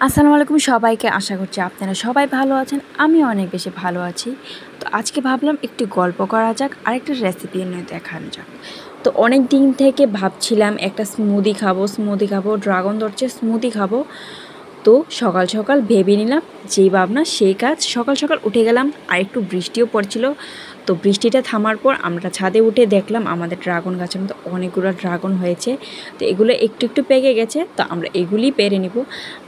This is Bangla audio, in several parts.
আসসালামু আলাইকুম সবাইকে। আশা করছি আপনারা সবাই ভালো আছেন। আমি অনেক বেশি ভালো আছি। তো আজকে ভাবলাম একটু গল্প করা যাক আর একটা রেসিপি নিয়ে দেখানো যাক। তো অনেক দিন থেকে ভাবছিলাম একটা স্মুদি খাবো, ড্রাগন ধরছে স্মুদি খাবো। তো সকাল সকাল ভেবে নিলাম যেই ভাবনা সেই কাজ। সকাল সকাল উঠে গেলাম আর একটু বৃষ্টিও পড়ছিল। তো বৃষ্টিটা থামার পর আমরা ছাদে উঠে দেখলাম আমাদের ড্রাগন গাছের মধ্যে অনেকগুলো ড্রাগন হয়েছে। তো এগুলো একটু একটু পেকে গেছে, তো আমরা এগুলি পেরে নিব।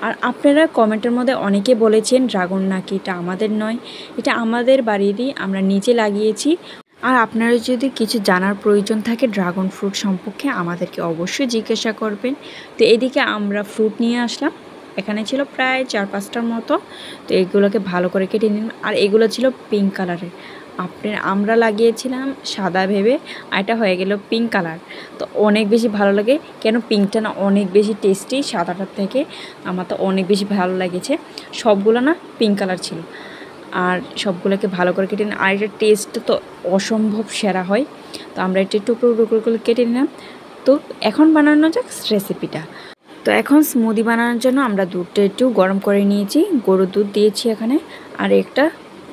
আর আপনারা কমেন্টের মধ্যে অনেকে বলেছেন ড্রাগন নাকি এটা আমাদের নয়, এটা আমাদের বাড়িরই, আমরা নিজে লাগিয়েছি। আর আপনারা যদি কিছু জানার প্রয়োজন থাকে ড্রাগন ফ্রুট সম্পর্কে আমাদেরকে অবশ্যই জিজ্ঞাসা করবেন। তো এদিকে আমরা ফ্রুট নিয়ে আসলাম, এখানে ছিল প্রায় 4-5টার মতো। তো এগুলোকে ভালো করে কেটে নিন। আর এগুলো ছিল পিঙ্ক কালারের, আমরা লাগিয়েছিলাম সাদা ভেবে, আর এটা হয়ে গেল পিঙ্ক কালার। তো অনেক বেশি ভালো লাগে, কেন পিঙ্কটা না অনেক বেশি টেস্টি সাদাটার থেকে। আমার তো অনেক বেশি ভালো লেগেছে, সবগুলো না পিঙ্ক কালার ছিল। আর সবগুলোকে ভালো করে কেটে নিন। আর এটার টেস্ট তো অসম্ভব সেরা হয়। তো আমরা এটা টুকরো টুকরো করে কেটে নিলাম। তো এখন বানানো যাক রেসিপিটা। তো এখন স্মুদি বানানোর জন্য আমরা দুধটা একটু গরম করে নিয়েছি, গরুর দুধ দিয়েছি এখানে। আর একটা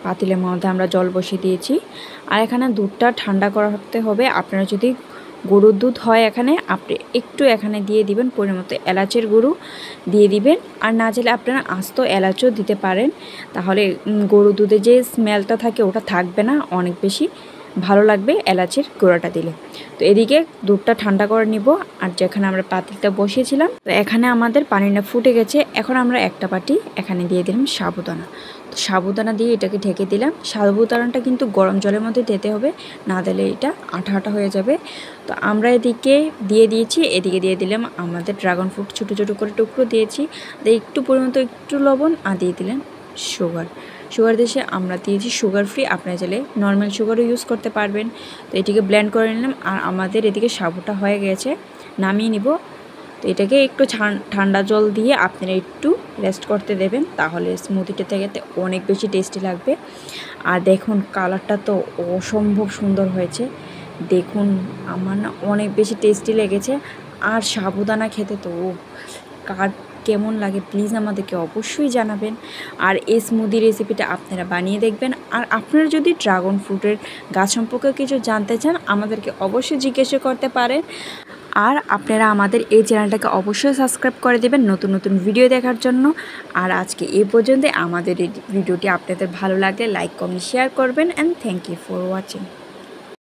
পাতিলের মধ্যে আমরা জল বসিয়ে দিয়েছি। আর এখানে দুধটা ঠান্ডা করতে হবে। আপনারা যদি গরুর দুধ হয় এখানে আপনি একটু এখানে দিয়ে দিবেন পরিমতো এলাচের গুঁড়ো দিয়ে দিবেন। আর না চাইলে আপনারা আস্ত এলাচও দিতে পারেন, তাহলে গরুর দুধে যে স্মেলটা থাকে ওটা থাকবে না, অনেক বেশি ভালো লাগবে এলাচের গুঁড়োটা দিলে। তো এদিকে দুধটা ঠান্ডা করে নিব। আর যেখানে আমরা পাতিলটা বসিয়েছিলাম, তো এখানে আমাদের পানিটা ফুটে গেছে। এখন আমরা একটা বাটি এখানে দিয়ে দিলাম সাবুদানা। তো সাবুদানা দিয়ে এটাকে ঢেকে দিলাম। সাবুদানাটা কিন্তু গরম জলের মধ্যে দিতে হবে, না দিলে এটা আঠা আঠা হয়ে যাবে। তো আমরা এদিকে দিয়ে দিয়েছি, এদিকে দিয়ে দিলাম আমাদের ড্রাগন ফ্রুট ছোটো ছোটো করে টুকরো দিয়েছি। একটু পরিমাণ একটু লবণ, আর দিয়ে দিলেন সুগার দেশে আমরা দিয়েছি সুগার ফ্রি, আপনারা চাইলে নর্মাল সুগারও ইউজ করতে পারবেন। তো এটিকে ব্লেন্ড করে নিলাম। আর আমাদের এদিকে সাবুটা হয়ে গেছে, নামিয়ে নিব। তো এটাকে একটু ঠান্ডা জল দিয়ে আপনারা একটু রেস্ট করতে দেবেন, তাহলে স্মুদিটা থেকে অনেক বেশি টেস্টি লাগবে। আর দেখুন কালারটা তো অসম্ভব সুন্দর হয়েছে, দেখুন আমার না অনেক বেশি টেস্টি লেগেছে। আর সাবুদানা খেতে তো কার কেমন লাগে প্লিজ আমাদেরকে অবশ্যই জানাবেন। আর এই স্মুদি রেসিপিটা আপনারা বানিয়ে দেখবেন। আর আপনারা যদি ড্রাগন ফ্রুটের গাছ সম্পর্কে কিছু জানতে চান আমাদেরকে অবশ্যই জিজ্ঞাসা করতে পারেন। আর আপনারা আমাদের এই চ্যানেলটাকে অবশ্যই সাবস্ক্রাইব করে দেবেন নতুন নতুন ভিডিও দেখার জন্য। আর আজকে এই পর্যন্ত। আমাদের এই ভিডিওটি আপনাদের ভালো লাগলে লাইক কমেন্ট শেয়ার করবেন। And thank you for watching.